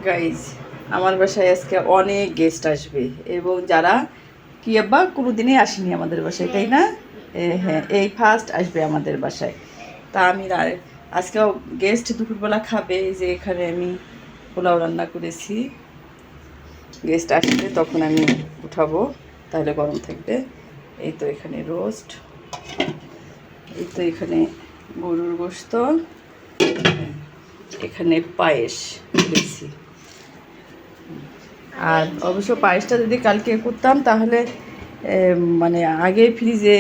Guys, আমার বাসায় আজকে অনেক গেস্ট আসবে এবং যারা কি আব্বা কোনোদিনই আসেনি আমাদের বাসায়, তাই না? হ্যাঁ, এই ফার্স্ট আসবে আমাদের বাসায়। তা আমি আজকেও গেস্ট দুপুরবেলা খাবে। এই যে এখানে আমি পোলাও রান্না করেছি, গেস্ট আসবে তখন আমি উঠাবো, তাহলে গরম থাকবে। এই তো এখানে রোস্ট, এই তো এখানে গরুর গোশত, এখানে পায়েস করেছি। আর অবশ্য পায়েসটা যদি কালকে করতাম তাহলে মানে আগে ফ্রিজে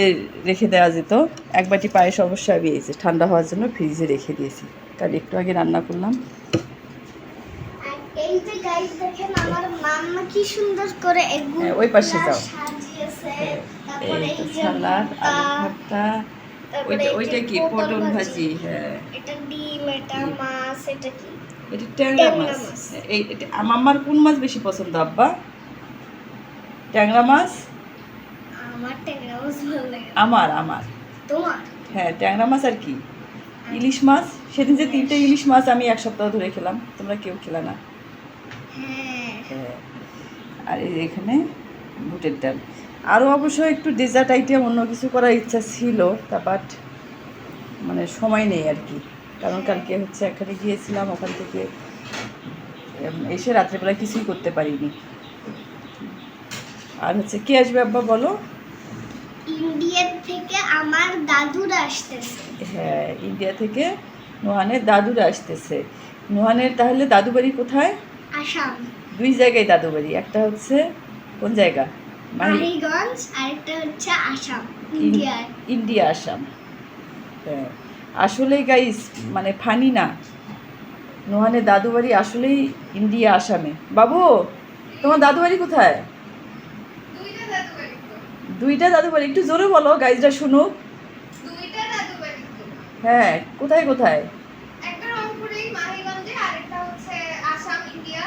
রেখে দেওয়া যেত। এক বাটি পায়েস অবশ্যই আমি এই যে ঠান্ডা হওয়ার জন্য ফ্রিজে রেখে দিয়েছি, কারণ একটু আগে রান্না করলাম। এই যে গাইস দেখেন আমার মাম্মা কি সুন্দর করে এগুলো ওই পাশে যাও। সাজিয়েছে। তারপরে এই যে সালাদ, আলু ভর্তা, ওইটা কি পটল ভাজি। হ্যাঁ, এটা ডিম, এটা মাছ, এটা কি? এটা ট্যাংরা মাছ। এই আমার কোন মাছ বেশি পছন্দ আব্বা? ট্যাংরা মাছ। আমার ট্যাংরা মাছ ভালো লাগে। আমার তোমার? হ্যাঁ, ট্যাংরা মাছ আর কি ইলিশ মাছ। সেদিন যে 3টে ইলিশ মাছ আমি এক সপ্তাহ ধরে খেলাম, তোমরা কেউ খেলা না। হ্যাঁ, আর এখানে বুটের ডাল। আরও অবশ্য একটু ডেজার্ট আইটেম অন্য কিছু করার ইচ্ছা ছিল, তা বাট মানে সময় নেই আর কি। কারণ কালকে হচ্ছে এখানে গিয়েছিলাম, ওখান থেকে এসে রাত্রেবেলা কিছুই করতে পারিনি। আর হচ্ছে কে আসবে আব্বা বলো? ইন্ডিয়া থেকে আমার দাদুরা আসতেছে। হ্যাঁ, ইন্ডিয়া থেকে নোহানের দাদুরা আসতেছে। নোহানের তাহলে দাদু বাড়ি কোথায়? আসাম। 2 জায়গায় দাদু বাড়ি, একটা হচ্ছে কোন জায়গা? মাহিগঞ্জ, আরেকটা হচ্ছে আসাম, ইন্ডিয়া আসাম। হ্যাঁ, আসলেই গাইস মানে ফানি না, নোহানের দাদু বাড়ি আসলেই ইন্ডিয়া আসামে। বাবু, তোমার দাদু বাড়ি কোথায়? 2টা দাদু বাড়ি। একটু জোরে বলো, গাইজরা শুনুক। 2টা দাদু বাড়ি। হ্যাঁ, কোথায় কোথায়? একটা রংপুরে মাহিগঞ্জে, আরেকটা হচ্ছে আসাম, ইন্ডিয়া।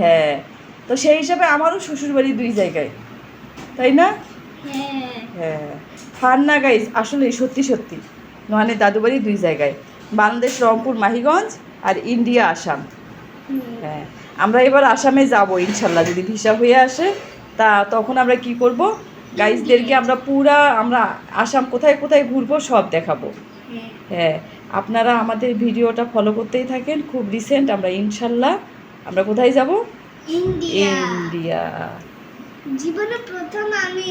হ্যাঁ, তো সেই হিসাবে আমারও শ্বশুর বাড়ি 2 জায়গায়, তাই না? হ্যাঁ, ফান না গাইজ, আসলে সত্যি সত্যি নোহানের দাদু বাড়ি 2 জায়গায়, বাংলাদেশ রংপুর মাহিগঞ্জ আর ইন্ডিয়া আসাম। হ্যাঁ, আমরা এবার আসামে যাব ইনশাল্লাহ, যদি ভিসা হয়ে আসে। তা তখন আমরা কি করব, গাইজদেরকে আমরা আসাম কোথায় কোথায় ঘুরবো সব দেখাবো। হ্যাঁ, আপনারা আমাদের ভিডিওটা ফলো করতেই থাকেন। খুব রিসেন্ট আমরা ইনশাল্লাহ আমরা কোথায় যাব? ইন্ডিয়া। জীবনে প্রথম আমি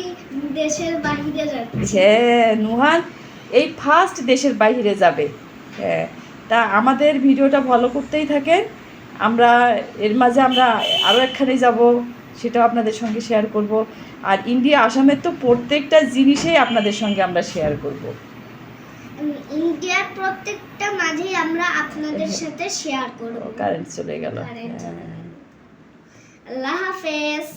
দেশের বাইরে যাচ্ছি। হ্যাঁ, নুহান এই ফার্স্ট দেশের বাইরে যাবে। হ্যাঁ, তা আমাদের ভিডিওটা ফলো করতেই থাকেন। আমরা এর মাঝে আমরা আরও একখানে যাব, সেটাও আপনাদের সঙ্গে শেয়ার করব। আর ইন্ডিয়া আসামের তো প্রত্যেকটা জিনিসেই আপনাদের সঙ্গে আমরা শেয়ার করব। ইন্ডিয়ার প্রত্যেকটা মাঝেই আমরা আপনাদের সাথে শেয়ার করব। কারেন্ট চলে গেল। আল্লাহ হাফেজ।